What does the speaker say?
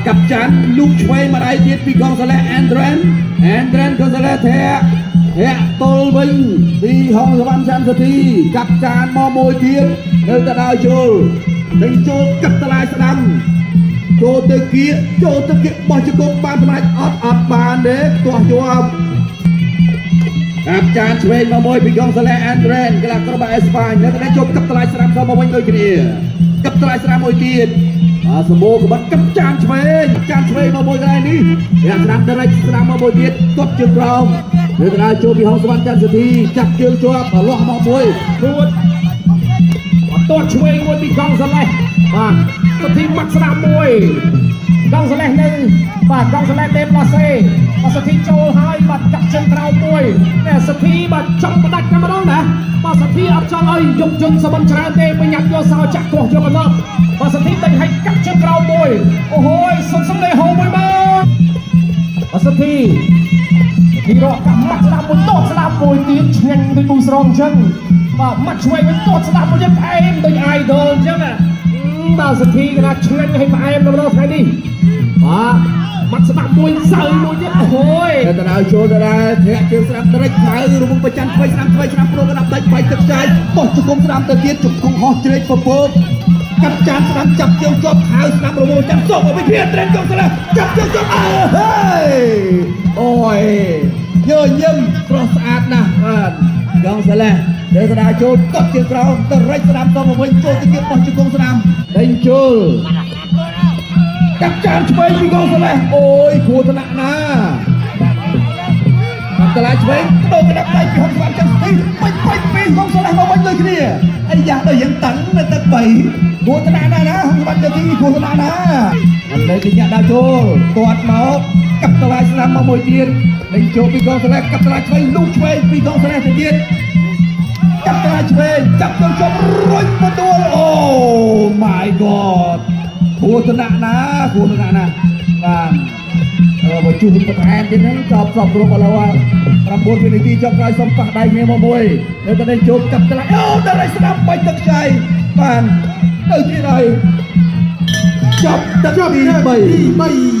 กับจันลูกช่วยมาได้ទៀតពីកងសាឡេអេនដ្រេនកងសាឡេធាក់ទល់វិញពីហងសវណ្ណច័ន្ទសធីกับចានមកមួយទៀតនៅតែដើរចូលដេញចូលកាត់តឡាយស្ដាំចូលទៅគៀបោះជង្គង់បានសម្រេចអត់បានទេទាស់ជាប់กับចានឆ្វេងមកមួយពីកងសាឡេអេនដ្រេនកីឡាកររបស់អេស្ប៉ាញនៅតែជប់កាត់តឡាយស្ដាំទៅមកវិញដូចគ្នាកាត់តឡាយស្ដាំមួយទៀតសម្បូរក្បត់កាប់ចានឆ្វេងមកមួយកន្លែងនេះយ៉ាងស្ដាំទៅរែកស្ដាំមកមួយទៀតទាត់ជើងក្រោមនៅតែចូលពីហងសវណ្ណច័ន្ទសធីចាប់ជើងជាប់លាស់មកមួយរួចទាត់ឆ្វេងមួយពីកងសាឡេបាទសធីមកស្ដាំមួយកងសាឡេនៅបាទកងសាឡេទេប្លាសេសធីចូលហើយបាទចាប់ជើងក្រោមមួយតែសធីបាទចង់ផ្ដាច់តែម្ដងណាបាទសធីអត់ចង់ឲ្យយកជើងសបិនច្រើនទេប្រញាប់យកសោចាក់ទាស់យកមកបាទសធីដេញឲ្យកាប់ជើងក្រោមមួយអូហូយសុំលេហូមួយមកបាទសធីរកកាប់មកស្ដាប់មួយតោះស្ដាប់មួយទៀតឆ្ងាញ់ដូចគូស្រងអញ្ចឹងបាទមកឆ្វេងវិញតោះស្ដាប់មួយទៀតផ្អែមដូច idol អញ្ចឹងណាបាទសធីកណាឆ្ងាញ់ឲ្យផ្អែមនៅក្នុងថ្ងៃនេះបាទមកស្ដាប់មួយសើមួយទៀតអូយតែដល់ចូលទៅដែរធាក់ជើងស្ដាប់ត្រេចខៅរវងប្រច័នថ្មីស្ដាំព្រោះកណ្ដាប់ដាច់បាយទឹកចាយបោះជង្គង់ស្ដាំទៅទៀតជង្គង់ហោះជ្រែកពពកកាត់ចានស្ដាំចាប់ជើងជាប់ខៅស្ដាំរវងចាប់សក់មកវិញទៀតត្រេនកងស្ដាំចាប់ជើងជាប់ហើយអូយញញឹមស្រស់ស្អាតណាស់បាទកងសាឡេដែលកណ្ដាលចូលកត់ជើងក្រោមទៅរែកស្ដាំទៅមកវិញចូលទៅទៀតបោះជង្គង់ស្ដាំដេញចូលកាប់ចានឆ្វេងពីកងសាឡេអូយគ្រោះថ្នាក់ណាកាប់តឡាឆ្វេងដូរកណ្ដាប់ដៃពីហងស្វាន់ចាំស្ទីបាច់ពីកងសាឡេមកវិញដូចគ្នាអីយ៉ាដូចយ៉ាងតឹងនៅទឹក3គ្រោះថ្នាក់ណាហងស្វាន់ចាំទីគ្រោះថ្នាក់ណាអត់នៅទីញាក់ដើរចូលទាត់មកកាប់តឡាស្ដាំមកមួយទៀតដេញចូលពីកងសាឡេកាប់តឡាឆ្វេងលូកឆ្វេងពីកងសាឡេទៅទៀតកាប់តឡាឆ្វេងចាប់ទៅជប់រុញមកទួលអូ my godគ្រោះថ្នាក់ណាបាទបើជួបបន្ថែមទៀតហ្នឹងចប់សពគ្រប់ឥឡូវ9វិនាទីចុងក្រោយសុំប៉ះដៃគ្នាមកមួយនៅតែជប់កាប់ឆ្លាក់អូដល់ស្ដាប់បាច់ទឹកខ្ចីបានទៅទៀតហើយចប់ទឹកទី3